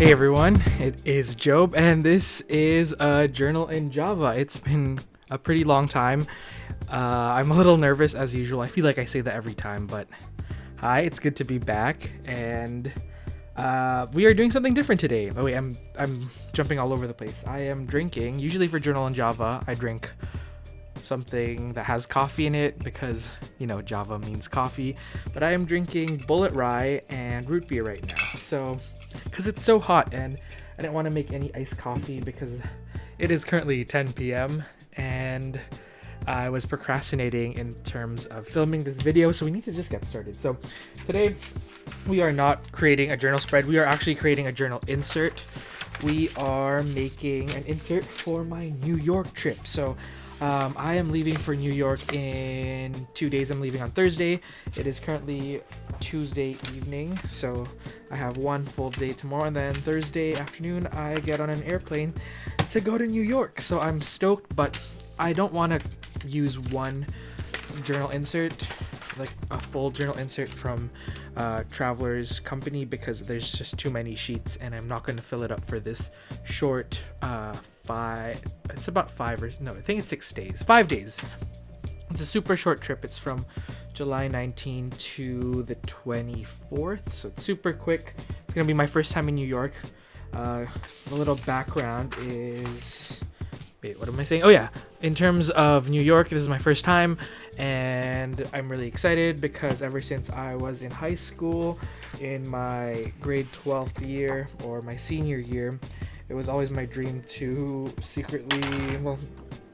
Hey everyone, it is Job, and this is a journal in Java. It's been a pretty long time. I'm a little nervous as usual. I feel like I say that every time, but hi, it's good to be back, and we are doing something different today. Oh wait, I'm jumping all over the place. I am drinking. Usually for journal in Java, I drink something that has coffee in it because Java means coffee. But I am drinking Bullet Rye and root beer right now. So because it's so hot and I didn't want to make any iced coffee because it is currently 10 p.m. and I was procrastinating in terms of filming this video, so we need to just get started. So today we are not creating a journal spread, we are actually creating a journal insert. We are making an insert for my New York trip. So I am leaving for New York in 2 days. I'm leaving on Thursday. It is currently Tuesday evening, so I have one full day tomorrow, and then Thursday afternoon I get on an airplane to go to New York. So I'm stoked, but I don't want to use one journal insert, like a full journal insert from Traveler's Company, because there's just too many sheets and I'm not going to fill it up for this short it's about 6 days, 5 days. It's a super short trip. It's from July 19 to the 24th, so it's super quick. It's gonna be my first time in New York. A little background is, what am I saying? Oh yeah, in terms of New York, this is my first time and I'm really excited because ever since I was in high school in my grade 12th year, or my senior year, it was always my dream to secretly, well,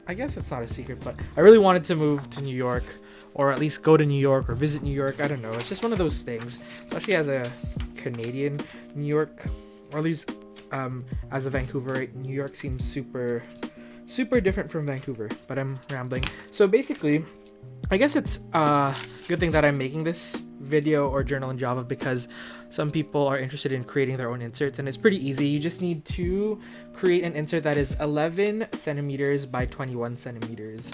I guess it's not a secret, but I really wanted to move to New York, or at least go to New York or visit New York. I don't know, it's just one of those things, especially as a Canadian. New York, or at least as a Vancouverite, New York seems super different from Vancouver, but I'm rambling. So basically, I guess it's a good thing that I'm making this video or journal in Java, because some people are interested in creating their own inserts, and it's pretty easy. You just need to create an insert that is 11 centimeters by 21 centimeters.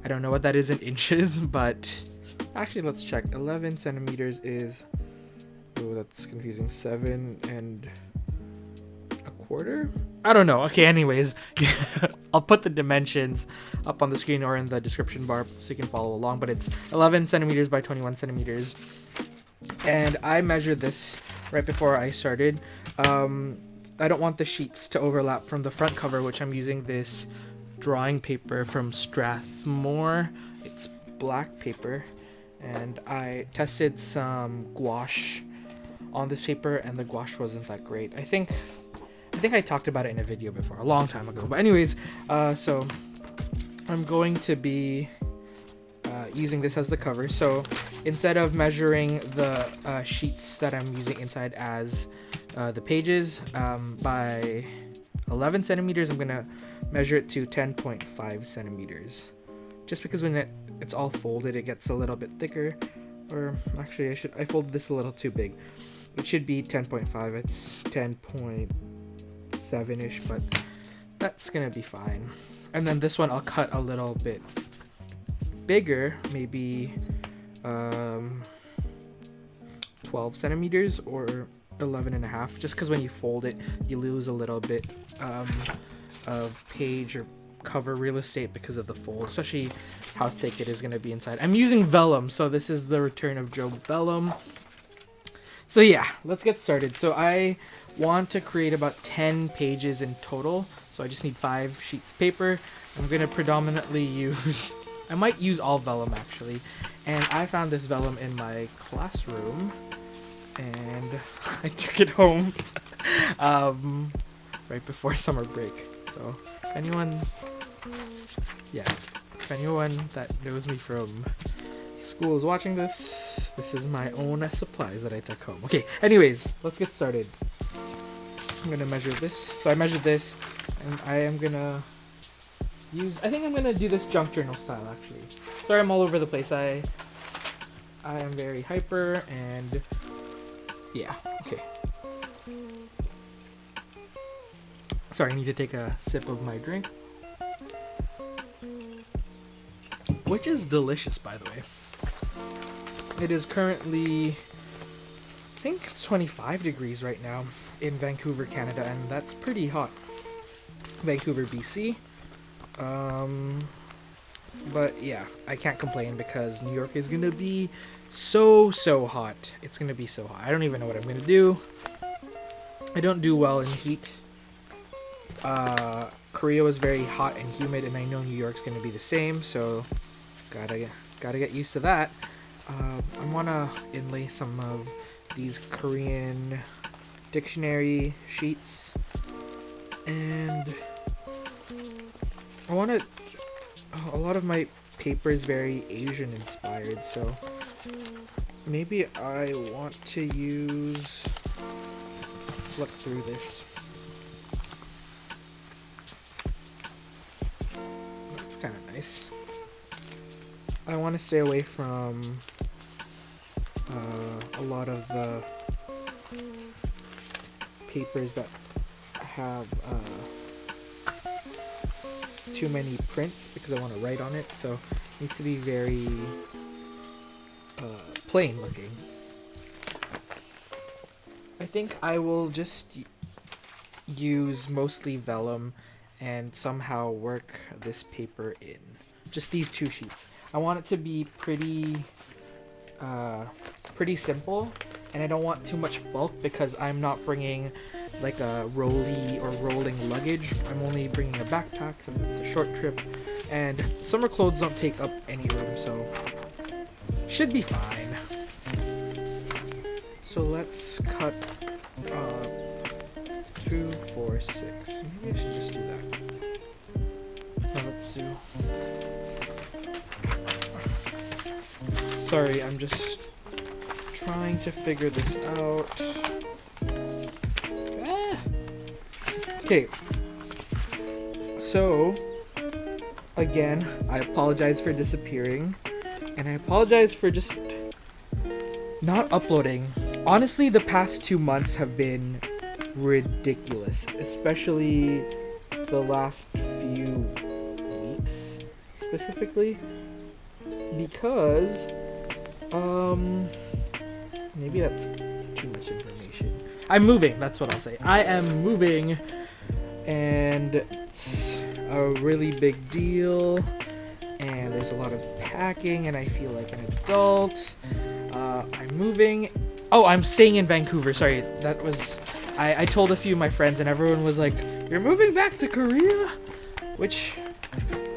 I don't know what that is in inches, but actually let's check. 11 centimeters is, oh, that's confusing, 7 1/4. I don't know. Okay, anyways, I'll put the dimensions up on the screen or in the description bar so you can follow along, but it's 11 centimeters by 21 centimeters. And I measured this right before I started. I don't want the sheets to overlap from the front cover, which I'm using this drawing paper from Strathmore. It's black paper, and I tested some gouache on this paper and the gouache wasn't that great. I think I talked about it in a video before, a long time ago. But anyways, so I'm going to be using this as the cover. So instead of measuring the sheets that I'm using inside as the pages by 11 centimeters, I'm gonna measure it to 10.5 centimeters. Just because when it's all folded, it gets a little bit thicker. Or actually, I folded this a little too big. It should be 10.5. It's 10.7-ish, but that's gonna be fine. And then this one I'll cut a little bit bigger, maybe 12 centimeters or 11.5, just because when you fold it you lose a little bit of page or cover real estate because of the fold, especially how thick it is going to be inside. I'm using vellum, so this is the return of Job vellum. So yeah, let's get started. So I want to create about 10 pages in total, so I just need 5 sheets of paper. I'm going to predominantly use, I might use all vellum actually, and I found this vellum in my classroom and I took it home right before summer break. So if anyone that knows me from school is watching this, this is my own supplies that I took home. Okay, anyways, let's get started. I'm gonna measure this. So I measured this, and I am gonna I think I'm gonna do this junk journal style actually. Sorry, I'm all over the place. I am very hyper, and yeah, okay. Sorry, I need to take a sip of my drink, which is delicious, by the way. It is currently think it's 25 degrees right now in Vancouver, Canada, and that's pretty hot. Vancouver, BC. But yeah, I can't complain because New York is gonna be so hot. It's gonna be so hot. I don't even know what I'm gonna do. I don't do well in heat. Korea was very hot and humid, and I know New York's gonna be the same, so gotta get used to that. I wanna inlay some of these Korean dictionary sheets, and I wanna. A lot of my paper is very Asian inspired, so maybe I want to use. Let's look through this. That's kind of nice. I want to stay away from a lot of the papers that have too many prints because I want to write on it, so it needs to be very plain looking. I think I will just use mostly vellum and somehow work this paper in. Just these two sheets. I want it to be pretty simple, and I don't want too much bulk because I'm not bringing like a rolling luggage. I'm only bringing a backpack since it's a short trip, and summer clothes don't take up any room, so should be fine. So let's cut 2, 4, 6. Maybe I should just do that. Let's do. Sorry, I'm just trying to figure this out. Okay, so again, I apologize for disappearing, and I apologize for just not uploading. Honestly, the past 2 months have been ridiculous, especially the last few weeks specifically, because maybe that's too much information. I'm moving, that's what I'll say. I am moving, and it's a really big deal, and there's a lot of packing, and I feel like an adult. I'm moving. Oh, I'm staying in Vancouver. Sorry, that was... I told a few of my friends, and everyone was like, "You're moving back to Korea?" Which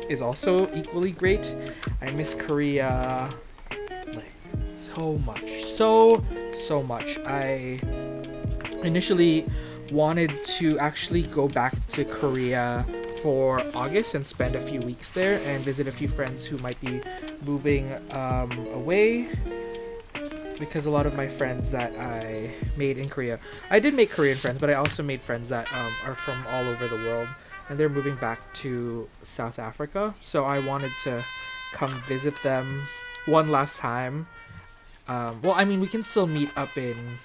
is also equally great. I miss Korea like so much. So much. I initially wanted to actually go back to Korea for August and spend a few weeks there and visit a few friends who might be moving away, because a lot of my friends that I made in Korea, I did make Korean friends, but I also made friends that are from all over the world, and they're moving back to South Africa, so I wanted to come visit them one last time. Well, I mean, we can still meet up in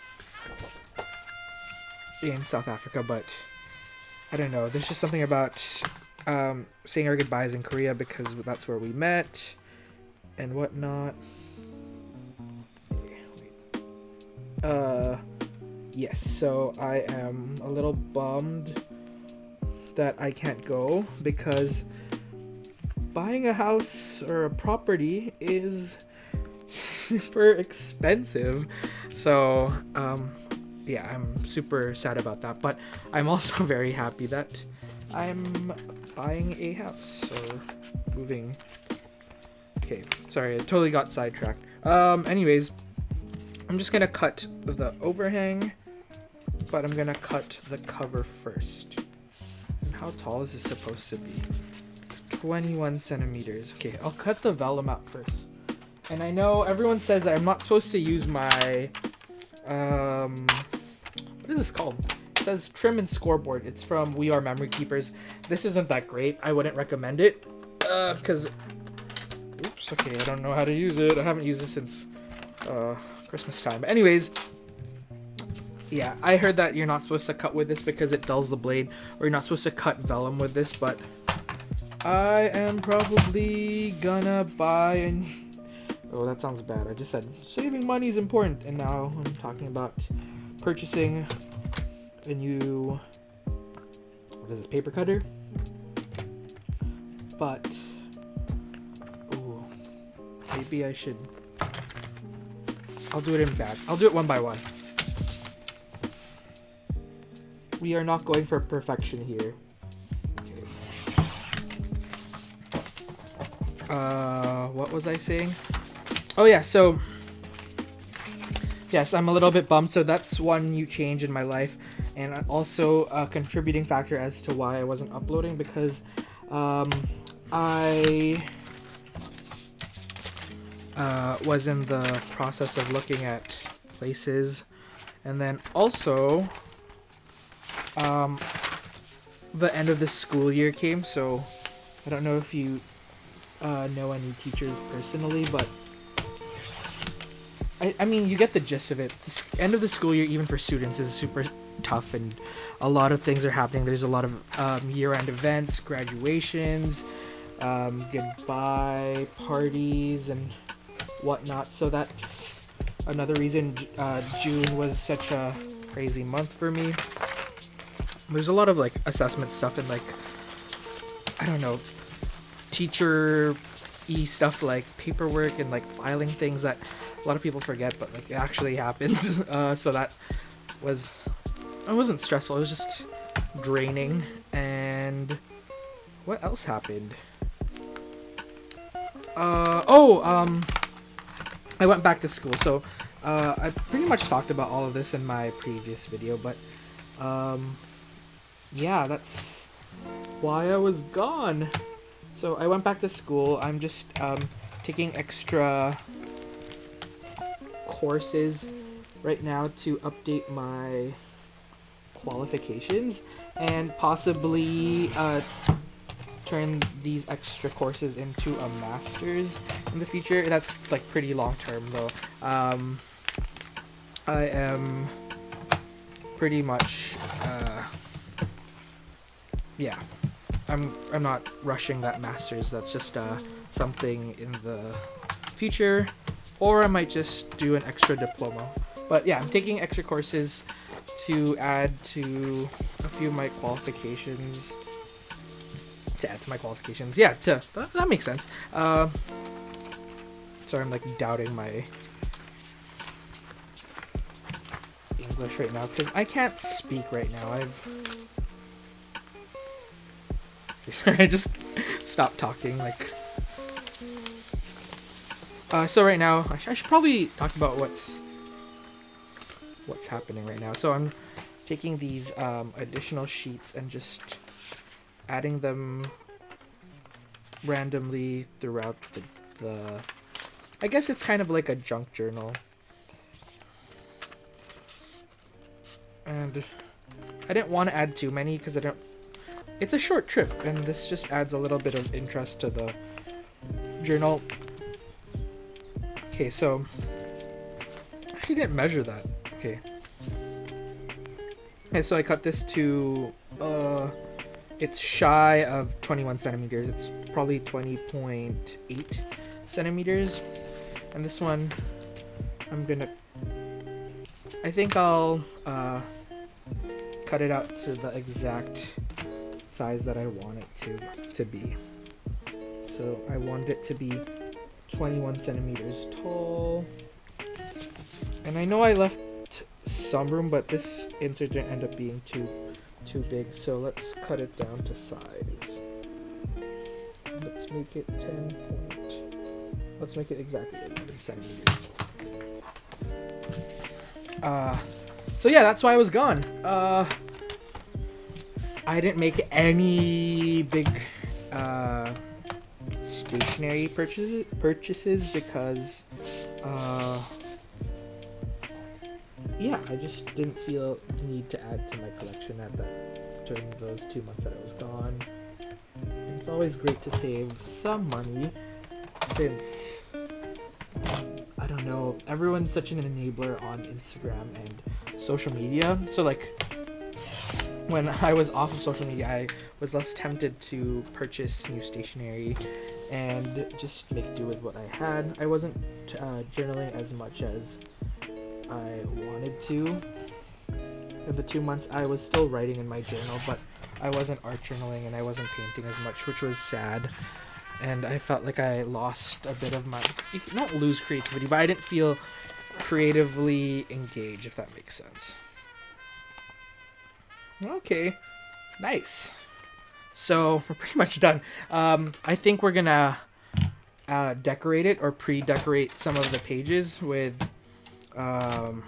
South Africa, but I don't know, there's just something about saying our goodbyes in Korea because that's where we met and whatnot. Yes, so I am a little bummed that I can't go because buying a house or a property is super expensive. So, yeah, I'm super sad about that, but I'm also very happy that I'm buying a house or moving. Okay, sorry, I totally got sidetracked. Anyways, I'm just gonna cut the overhang, but I'm gonna cut the cover first. And how tall is this supposed to be? 21 centimeters. Okay, I'll cut the vellum out first. And I know everyone says that I'm not supposed to use my, what is this called? It says trim and scoreboard. It's from We Are Memory Keepers. This isn't that great. I wouldn't recommend it, because, oops, okay, I don't know how to use it. I haven't used this since, Christmas time. But anyways, yeah, I heard that you're not supposed to cut with this because it dulls the blade, or you're not supposed to cut vellum with this, but I am probably gonna buy Oh, that sounds bad. I just said saving money is important, and now I'm talking about purchasing a new, what is this, paper cutter? But, ooh, maybe I should, I'll do it in batch. I'll do it one by one. We are not going for perfection here. Okay. What was I saying? Oh yeah, so yes, I'm a little bit bummed. So that's one new change in my life, and also a contributing factor as to why I wasn't uploading, because I was in the process of looking at places, and then also the end of the school year came. So I don't know if you know any teachers personally, but I mean, you get the gist of it. The end of the school year, even for students, is super tough, and a lot of things are happening. There's a lot of year-end events, graduations, goodbye parties, and whatnot. So that's another reason June was such a crazy month for me. There's a lot of like assessment stuff and like, I don't know, teacher-y stuff like paperwork and like filing things that a lot of people forget, but like it actually happens. So that was, it wasn't stressful, it was just draining. And what else happened? I went back to school. So I pretty much talked about all of this in my previous video, but yeah, that's why I was gone. So I went back to school. I'm just taking extra courses right now to update my qualifications and possibly turn these extra courses into a master's in the future. That's like pretty long term though. I am pretty much yeah, I'm not rushing that master's. That's just something in the future, or I might just do an extra diploma. But yeah, I'm taking extra courses to add to a few of my qualifications. Yeah, that makes sense. Sorry, I'm like doubting my English right now because I can't speak right now. Sorry, I just stopped talking. Like, so right now, I should probably talk about what's happening right now. So I'm taking these additional sheets and just adding them randomly throughout the I guess it's kind of like a junk journal. And I didn't want to add too many because it's a short trip, and this just adds a little bit of interest to the journal. Okay, so I actually didn't measure that. Okay. And so I cut this to it's shy of 21 centimeters. It's probably 20.8 centimeters. And this one, I think I'll cut it out to the exact size that I want it to be. So I want it to be 21 centimeters tall. And I know I left some room, but this insert didn't end up being too big, so let's cut it down to size. Let's make it let's make it exactly 11 centimeters. So yeah, that's why I was gone. I didn't make any big stationery purchases because yeah, I just didn't feel the need to add to my collection during those 2 months that I was gone. And it's always great to save some money since, I don't know, everyone's such an enabler on Instagram and social media. So like, when I was off of social media, I was less tempted to purchase new stationery and just make do with what I had. I wasn't journaling as much as I wanted to. In the 2 months, I was still writing in my journal, but I wasn't art journaling and I wasn't painting as much, which was sad. And I felt like I lost a bit of my, not lose creativity, but I didn't feel creatively engaged, if that makes sense. Okay, nice. So we're pretty much done. I think we're gonna decorate it or pre-decorate some of the pages with some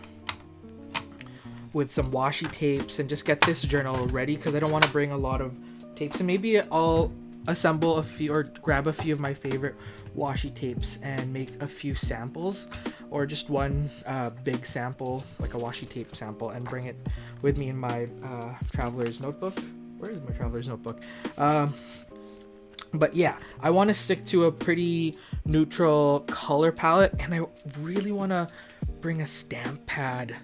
washi tapes and just get this journal ready, because I don't want to bring a lot of tapes. And maybe I'll assemble a few or grab a few of my favorite washi tapes and make a few samples, or just one big sample, like a washi tape sample, and bring it with me in my traveler's notebook. Where is my traveler's notebook? But yeah, I want to stick to a pretty neutral color palette, and I really want to bring a stamp pad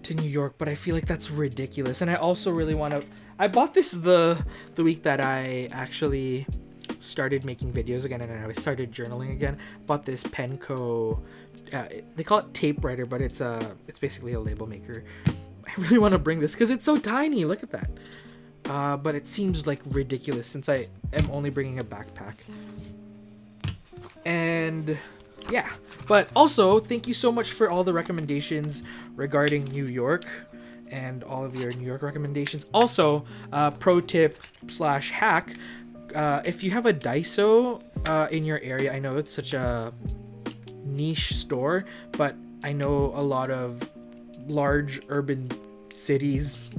to New York, but I feel like that's ridiculous. And I also really want to, I bought this the week that I actually started making videos again and I started journaling again. Bought this Penco, they call it tape writer, but it's basically a label maker. I really want to bring this because it's so tiny. Look at that. But it seems like ridiculous since I am only bringing a backpack. And yeah, but also thank you so much for all the recommendations regarding New York and all of your New York recommendations. Also, pro tip / hack, if you have a Daiso in your area, I know it's such a niche store, but I know a lot of large urban cities,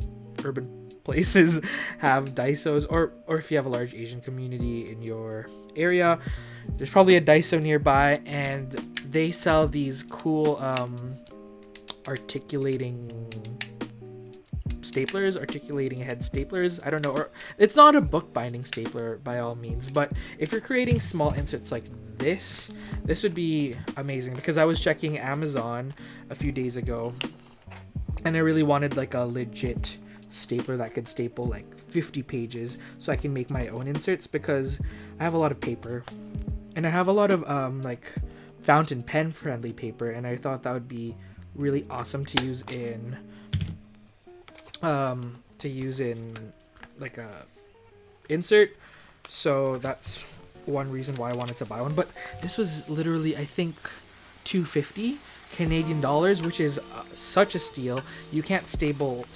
urban places have Daisos, or if you have a large Asian community in your area, there's probably a Daiso nearby, and they sell these cool articulating head staplers. I don't know, or it's not a bookbinding stapler by all means, but if you're creating small inserts like this would be amazing, because I was checking Amazon a few days ago and I really wanted like a legit stapler that could staple like 50 pages so I can make my own inserts, because I have a lot of paper and I have a lot of like fountain pen friendly paper, and I thought that would be really awesome to use in like a insert. So that's one reason why I wanted to buy one. But this was literally, I think, $250 Canadian dollars, which is such a steal. You can't staple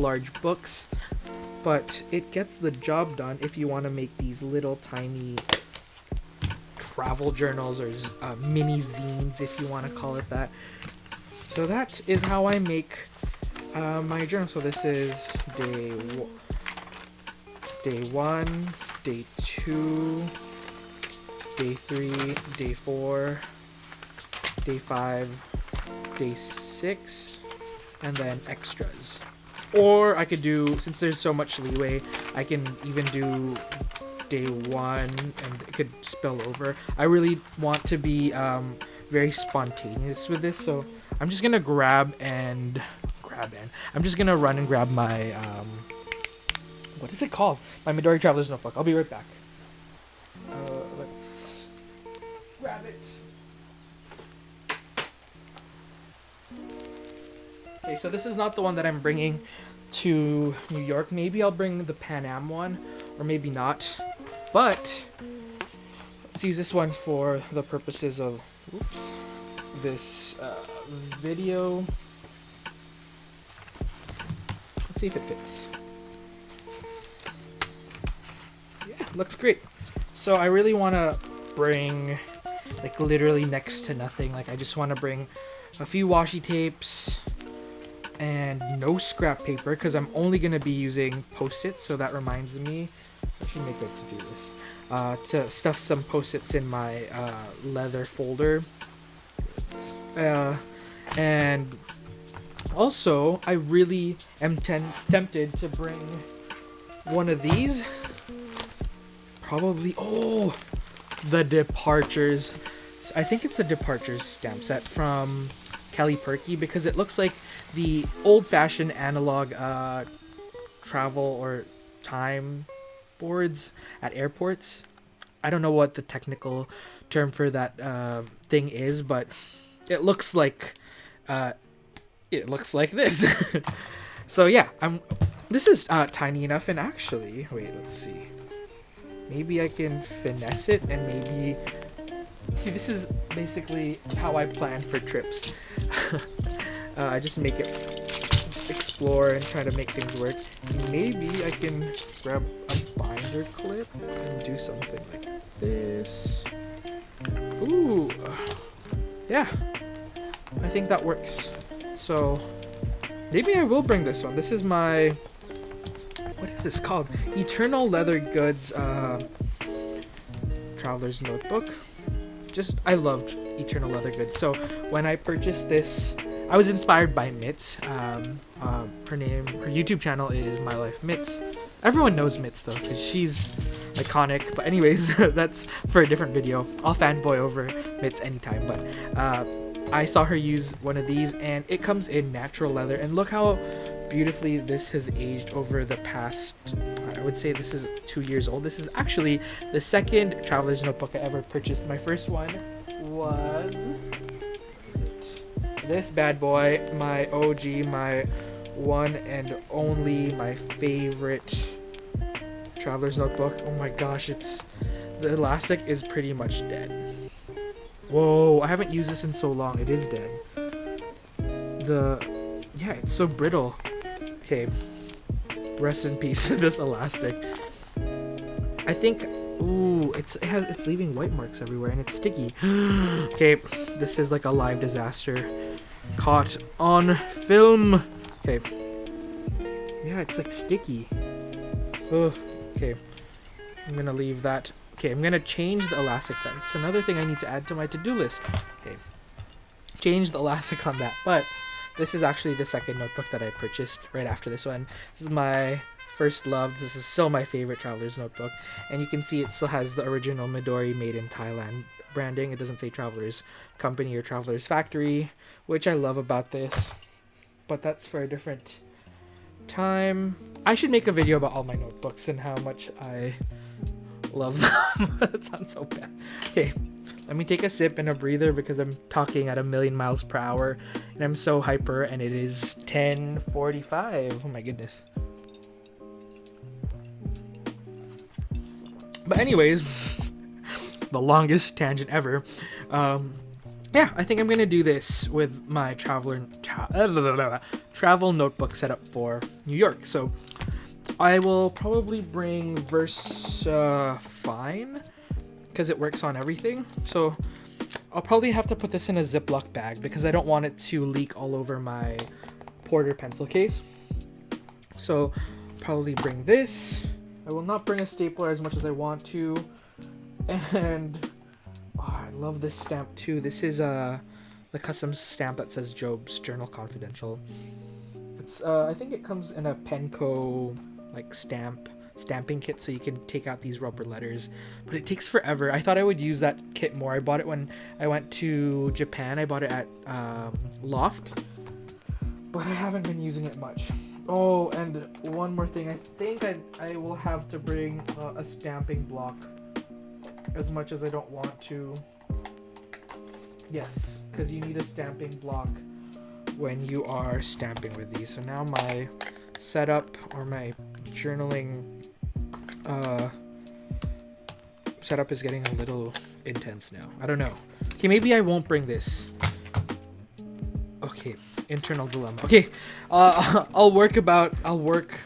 large books, but it gets the job done if you want to make these little tiny travel journals or mini zines, if you want to call it that. So that is how I make my journal. So this is day 1, day 2, day 3, day 4, day 5, day 6, and then extras. Or I could do, since there's so much leeway, I can even do day 1 and it could spill over. I really want to be very spontaneous with this, so I'm just gonna I'm just gonna run and grab my what is it called? My Midori Traveler's Notebook. I'll be right back. Let's grab it. Okay, so this is not the one that I'm bringing to New York. Maybe I'll bring the Pan Am one, or maybe not. But let's use this one for the purposes of this video. Let's see if it fits. Yeah, looks great. So I really want to bring like literally next to nothing. Like I just want to bring a few washi tapes and no scrap paper, because I'm only going to be using Post-its. So that reminds me, I should make a to-do list, to stuff some Post-its in my leather folder. And also, I really am tempted to bring one of these. Probably, the Departures. I think it's a Departures stamp set from Kelly Perky, because it looks like the old-fashioned analog travel or time boards at airports. I don't know what the technical term for that thing is, but it looks like this. So yeah, this is tiny enough, and actually, wait, let's see. Maybe I can finesse it, and maybe see. This is basically how I plan for trips. I just make it explore and try to make things work. Maybe I can grab a binder clip and do something like this. Ooh, yeah, I think that works. So maybe I will bring this one. This is my, what is this called? Eternal Leather Goods Traveler's Notebook. I love Eternal Leather Goods. So when I purchased this, I was inspired by Mitz. Her YouTube channel is My Life Mitz. Everyone knows Mitz though, because she's iconic. But anyways, that's for a different video. I'll fanboy over Mitz anytime. But I saw her use one of these, and it comes in natural leather. And look how beautifully this has aged over the past, I would say this is 2 years old. This is actually the second Traveler's Notebook I ever purchased. My first one was this bad boy, my OG, my one and only, my favorite Traveler's Notebook. Oh my gosh, the elastic is pretty much dead. Whoa, I haven't used this in so long. It is dead. Yeah, it's so brittle. Okay, rest in peace, this elastic. I think, ooh, it's leaving white marks everywhere, and it's sticky. Okay, this is like a live disaster caught on film. Okay, yeah, it's like sticky. Oh, okay, I'm gonna leave that. Okay, I'm gonna change the elastic then. It's another thing I need to add to my to-do list. Okay, change the elastic on that. But this is actually the second notebook that I purchased right after this one. This is my first love. This is still my favorite Traveler's Notebook, and you can see it still has the original Midori made in Thailand branding. It doesn't say Traveler's Company or Traveler's Factory, which I love about this, but that's for a different time. I should make a video about all my notebooks and how much I love them. That sounds so bad. Okay, let me take a sip and a breather because I'm talking at 1,000,000 miles per hour and I'm so hyper, and it is 10:45. Oh my goodness. But anyways, the longest tangent ever. Yeah, I think I'm gonna do this with my travel notebook setup for New York. So I will probably bring Fine because it works on everything. So I'll probably have to put this in a Ziploc bag because I don't want it to leak all over my Porter pencil case. So probably bring this. I will not bring a stapler as much as I want to. And I love this stamp too. This is the custom stamp that says Job's Journal Confidential. It's I think it comes in a Penco like stamping kit, so you can take out these rubber letters, but it takes forever. I thought I would use that kit more. I bought it when I went to Japan. I bought it at Loft, but I haven't been using it much. Oh, and one more thing. I think I will have to bring a stamping block, as much as I don't want to. Yes, because you need a stamping block when you are stamping with these. So now my setup, or my journaling setup, is getting a little intense now. I don't know. Okay, maybe I won't bring this. Okay, internal dilemma. Okay, I'll work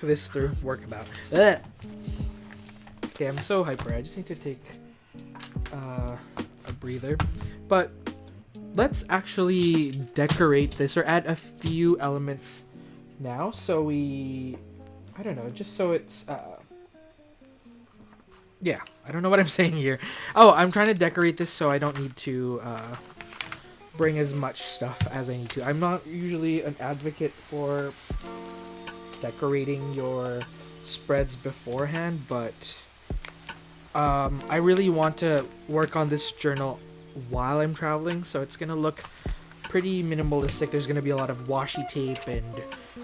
this through. Ugh. Okay, I'm so hyper. I just need to take a breather. But let's actually decorate this, or add a few elements now. So I don't know, just so it's yeah, I don't know what I'm saying here. Oh, I'm trying to decorate this so I don't need to bring as much stuff as I need to. I'm not usually an advocate for decorating your spreads beforehand, but I really want to work on this journal while I'm traveling, so it's gonna look pretty minimalistic. There's gonna be a lot of washi tape and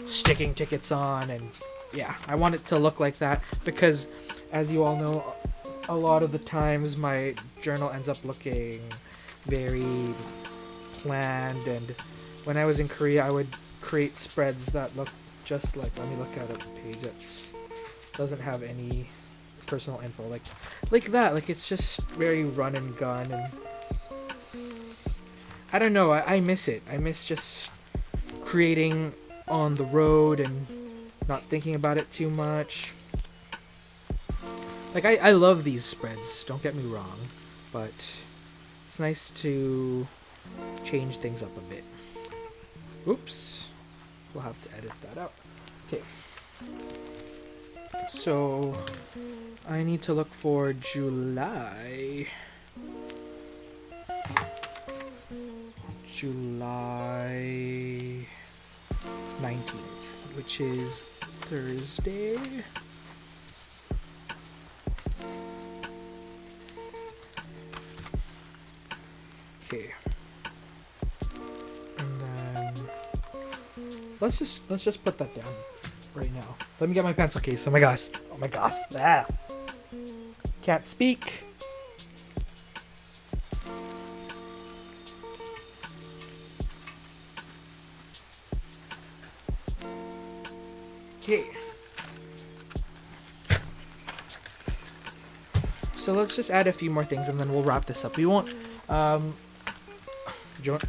sticking tickets on, and yeah, I want it to look like that because, as you all know, a lot of the times my journal ends up looking very planned, and when I was in Korea I would create spreads that look just like, let me look at a page that just doesn't have any personal info, like that, like it's just very run and gun, and I don't know, I miss it. I miss just creating on the road and not thinking about it too much. Like, I love these spreads, don't get me wrong, but it's nice to change things up a bit. Oops. We'll have to edit that out. Okay. So, I need to look for July 19th, which is Thursday. Okay. And then let's just put that down right now. Let me get my pencil case. Oh my gosh. Ah. Can't speak. Okay. So let's just add a few more things and then we'll wrap this up. We won't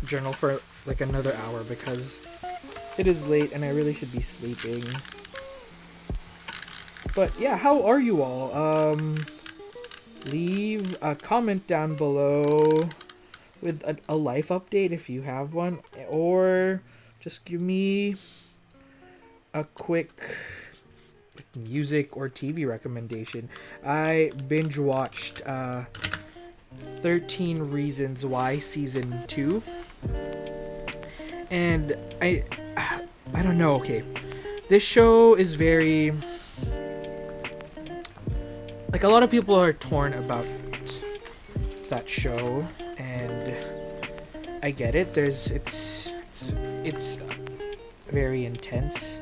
journal for like another hour because it is late and I really should be sleeping. But yeah, how are you all? Leave a comment down below with a life update if you have one, or just give me a quick music or TV recommendation. I binge watched 13 Reasons Why season 2, and I don't know. Okay, this show is very, like, a lot of people are torn about that show, and I get it. It's very intense,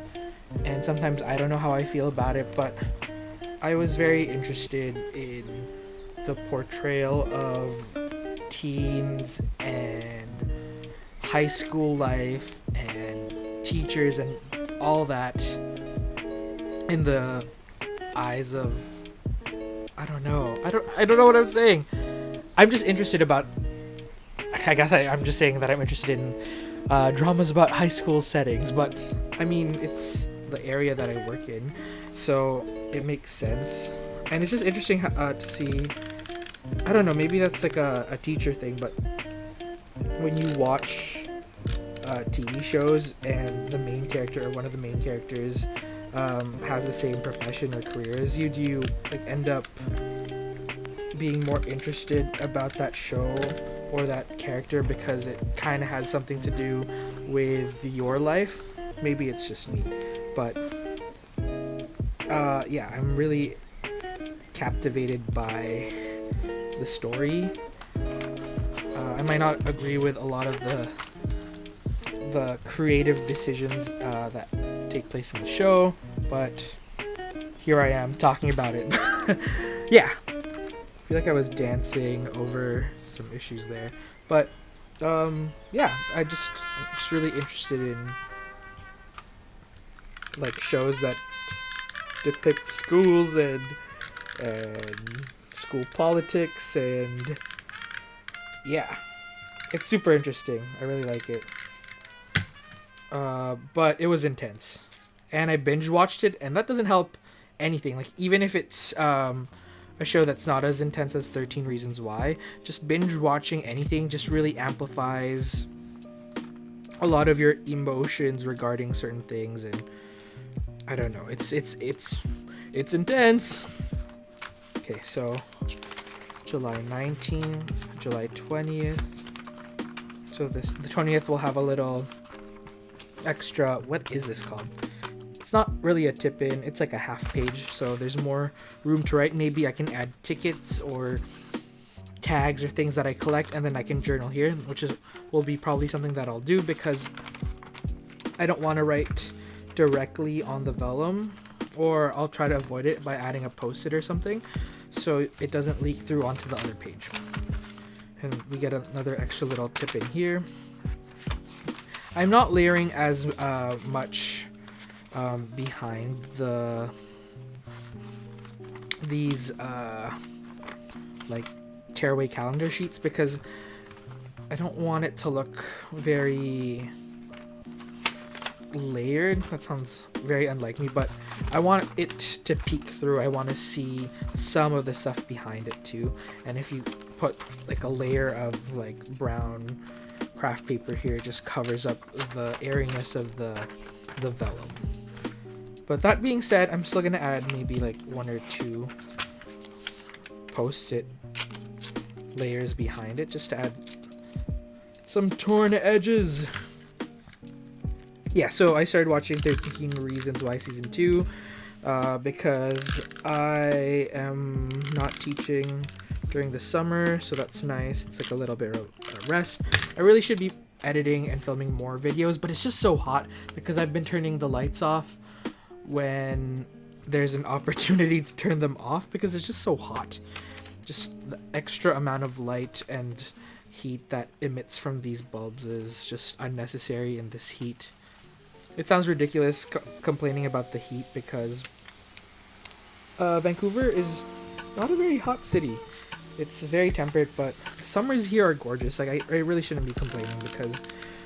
and sometimes I don't know how I feel about it, but I was very interested in the portrayal of teens and high school life and teachers and all that in the eyes of, I don't know what I'm saying. I'm just interested about, I guess I'm just saying that I'm interested in dramas about high school settings, but I mean, it's the area that I work in, so it makes sense. And it's just interesting to see, I don't know, maybe that's like a teacher thing, but when you watch TV shows and the main character or one of the main characters has the same profession or career as you, do you like end up being more interested about that show or that character because it kind of has something to do with your life? Maybe it's just me, but yeah, I'm really captivated by the story. I might not agree with a lot of the creative decisions that take place in the show, but here I am talking about it. Yeah, I feel like I was dancing over some issues there, but yeah, I'm just really interested in like shows that depict schools and school politics, and yeah, it's super interesting. I really like it. But it was intense, and I binge watched it, and that doesn't help anything. Like, even if it's a show that's not as intense as 13 Reasons Why, just binge watching anything just really amplifies a lot of your emotions regarding certain things, and I don't know, it's intense. Okay, so July 19th, July 20th. So the 20th will have a little extra, what is this called? It's not really a tip in, it's like a half page, so there's more room to write. Maybe I can add tickets or tags or things that I collect, and then I can journal here, which will be probably something that I'll do because I don't want to write directly on the vellum, or I'll try to avoid it by adding a post-it or something. so it doesn't leak through onto the other page. And we get another extra little tip in here. I'm not layering as much behind these like tearaway calendar sheets because I don't want it to look very layered. That sounds very unlike me, but I want it to peek through. I want to see some of the stuff behind it too. And if you put like a layer of like brown craft paper here, it just covers up the airiness of the vellum. But that being said, I'm still gonna add maybe like 1 or 2 post-it layers behind it just to add some torn edges. Yeah, so I started watching 13 Reasons Why Season 2 because I am not teaching during the summer, so that's nice. It's like a little bit of a rest. I really should be editing and filming more videos, but it's just so hot because I've been turning the lights off when there's an opportunity to turn them off because it's just so hot. Just the extra amount of light and heat that emits from these bulbs is just unnecessary in this heat. It sounds ridiculous complaining about the heat because Vancouver is not a very hot city. It's very temperate, but summers here are gorgeous. Like I really shouldn't be complaining because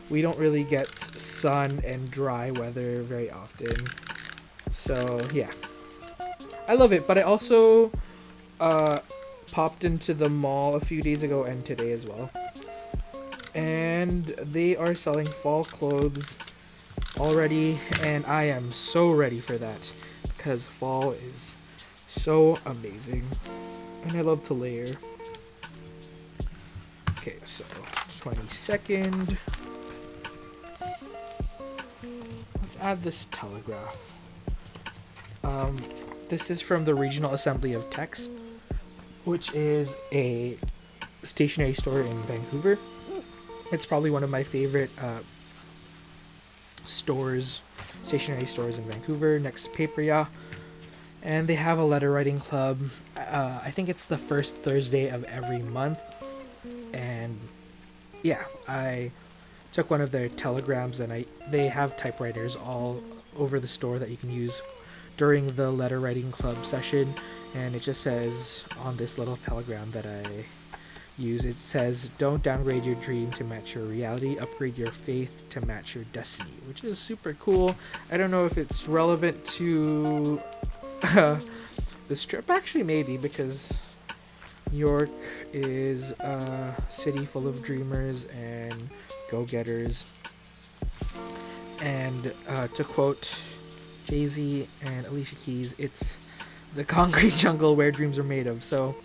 we don't really get sun and dry weather very often. So yeah, I love it. But I also popped into the mall a few days ago and today as well, and they are selling fall clothes already, and I am so ready for that because fall is so amazing and I love to layer. Okay, so 22nd. Let's add this telegraph. This is from the Regional Assembly of Text, which is a stationery store in Vancouver. It's probably one of my favorite stationery stores in Vancouver, next to Paper Ya. And they have a letter writing club. I think it's the first Thursday of every month. And yeah, I took one of their telegrams, and they have typewriters all over the store that you can use during the letter writing club session. And it just says on this little telegram that I use, it says, "Don't downgrade your dream to match your reality, upgrade your faith to match your destiny," which is super cool. I don't know if it's relevant to this trip. Actually, maybe, because New York is a city full of dreamers and go-getters. And to quote Jay-Z and Alicia Keys, it's the concrete jungle where dreams are made of. So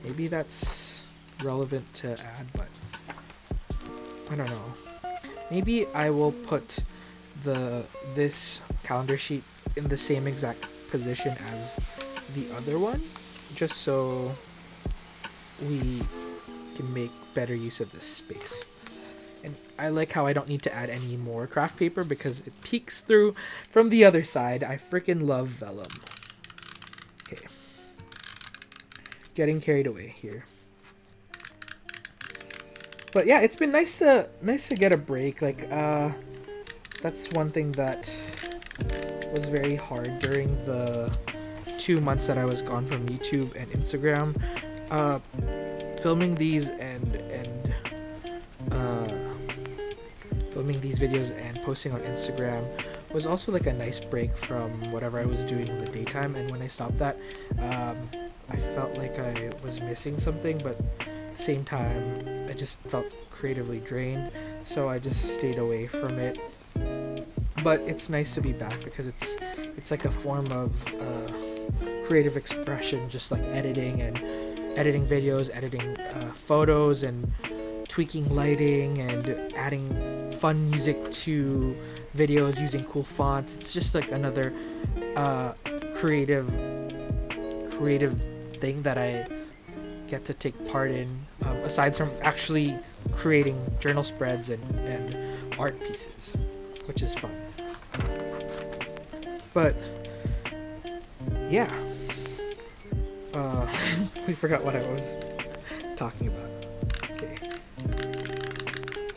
maybe that's relevant to add, but I don't know. Maybe I will put this calendar sheet in the same exact position as the other one, just so we can make better use of this space. And I like how I don't need to add any more craft paper because it peeks through from the other side. I freaking love vellum. Okay, getting carried away here. But yeah, it's been nice to get a break. Like that's one thing that was very hard during the 2 months that I was gone from YouTube and Instagram. Filming these filming these videos and posting on Instagram was also like a nice break from whatever I was doing in the daytime. And when I stopped that, I felt like I was missing something, but at the same time I just felt creatively drained, so I just stayed away from it. But it's nice to be back because it's like a form of creative expression, just like editing videos, editing photos, and tweaking lighting and adding fun music to videos using cool fonts. It's just like another creative thing that I get to take part in, aside from actually creating journal spreads and art pieces, which is fun. But yeah, We forgot what I was talking about. Okay.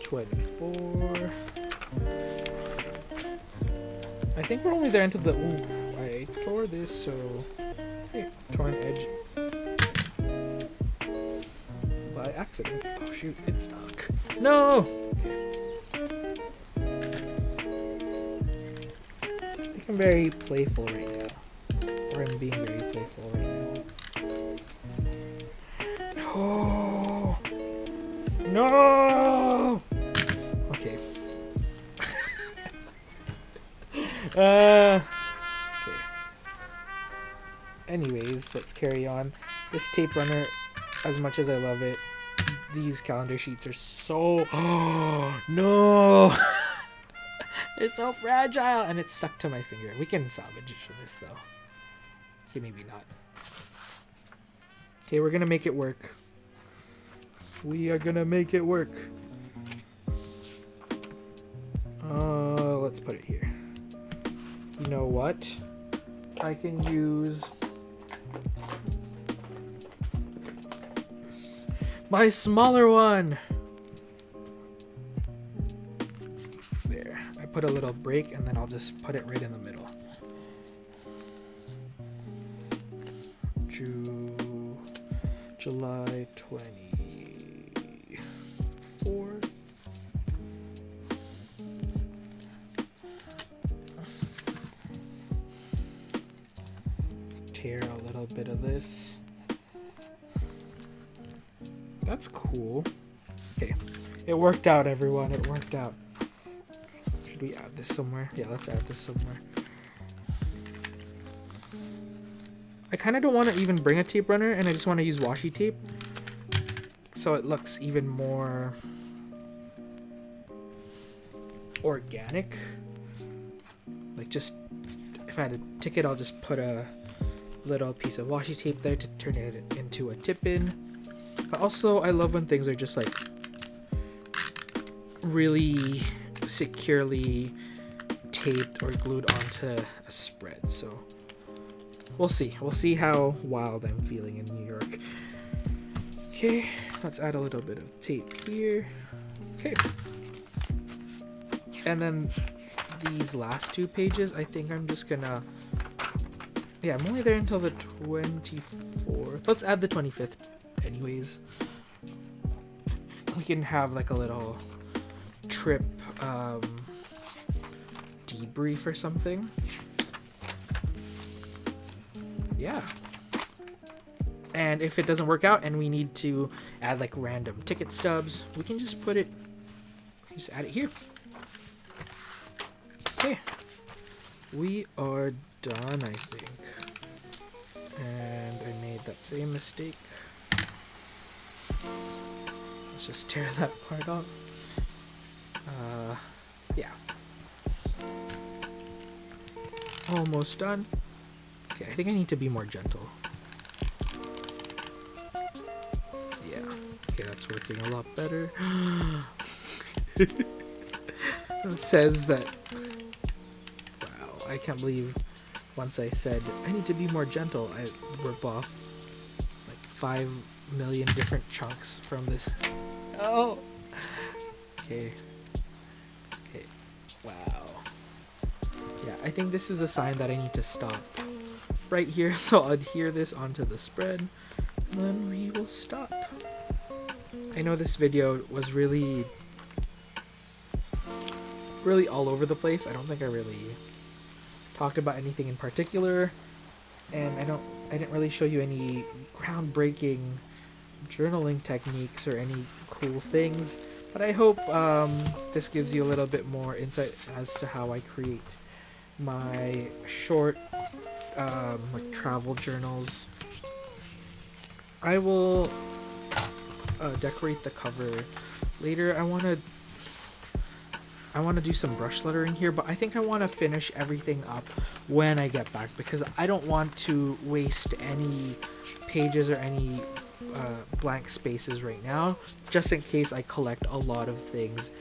24. I think we're only there until the... Ooh, I tore this, so... Hey, torn edge. By accident. Oh shoot, it's stuck. No! Okay. I think I'm very playful right now. Or I'm being very playful right now. No! No! Okay. Okay. Anyways, let's carry on. This tape runner, as much as I love it, these calendar sheets are so... Oh, no! They're so fragile! And it's stuck to my finger. We can salvage this, though. Okay, maybe not. Okay, we're gonna make it work. We are gonna make it work. Let's put it here. You know what? I can use my smaller one. There. I put a little break and then I'll just put it right in the middle. July 24. Tear a little bit of this. That's cool. Okay, it worked out, everyone. It worked out. Should we add this somewhere? Yeah, let's add this somewhere. I kind of don't want to even bring a tape runner, and I just want to use washi tape so it looks even more organic. Like, just if I had a ticket, I'll just put a little piece of washi tape there to turn it into a tip-in. But also, I love when things are just like really securely taped or glued onto a spread. So we'll see. We'll see how wild I'm feeling in New York. Okay, let's add a little bit of tape here. Okay. And then these last two pages, I think I'm just gonna... Yeah, I'm only there until the 24th. Let's add the 25th anyways. We can have like a little trip debrief or something. Yeah. And if it doesn't work out and we need to add like random ticket stubs, we can just put it, just add it here. Okay. We are done, I think. And I made that same mistake. Let's just tear that part off. Yeah. Almost done. Okay, I think I need to be more gentle. Yeah. Okay, that's working a lot better. It says that... Wow, I can't believe once I said, I need to be more gentle, I rip off like 5 million different chunks from this. Oh! Okay. Okay. Wow. Yeah, I think this is a sign that I need to stop right here. So I'll adhere this onto the spread, and then we will stop. I know this video was really all over the place. I don't think I really talked about anything in particular, and I didn't really show you any groundbreaking journaling techniques or any cool things, but I hope this gives you a little bit more insight as to how I create my short like travel journals. I will decorate the cover later. I want to do some brush lettering here, but I think I want to finish everything up when I get back, because I don't want to waste any pages or any blank spaces right now, just in case I collect a lot of things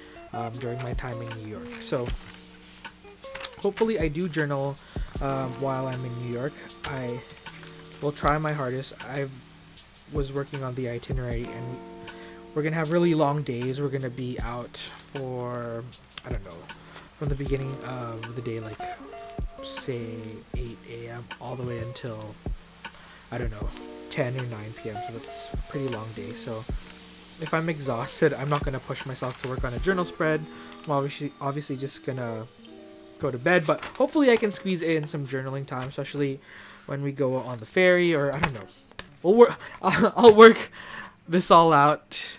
during my time in New York. So hopefully I do journal while I'm in New York. I will try my hardest. I was working on the itinerary, and we're gonna have really long days. We're gonna be out for, I don't know, from the beginning of the day, like say 8 a.m. all the way until, I don't know, 10 or 9 p.m. So that's a pretty long day. So if I'm exhausted, I'm not gonna push myself to work on a journal spread. I'm obviously just gonna go to bed, but hopefully I can squeeze in some journaling time, especially when we go on the ferry, or I don't know. I'll work this all out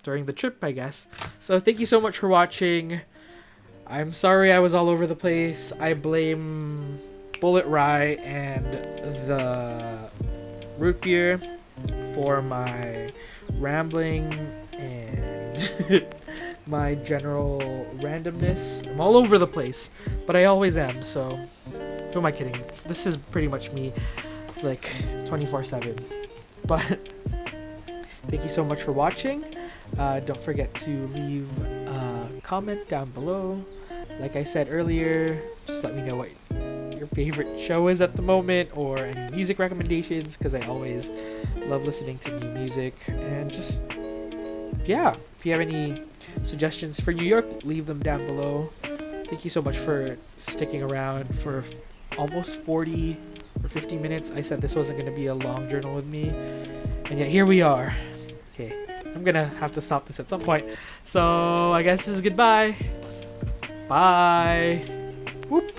during the trip, I guess. So thank you so much for watching. I'm sorry I was all over the place. I blame Bullet Rye and the root beer for my rambling and my general randomness. I'm all over the place, but I always am, so who am I kidding? This is pretty much me, like 24/7. But thank you so much for watching. Don't forget to leave a comment down below. Like I said earlier, just let me know what your favorite show is at the moment, or any music recommendations, because I always love listening to new music. And just, yeah, if you have any suggestions for New York, leave them down below. Thank you so much for sticking around for almost 40 or 50 minutes. I said this wasn't going to be a long journal with me, and yet here we are. Okay, I'm gonna have to stop this at some point, so I guess this is goodbye. Bye. Whoop.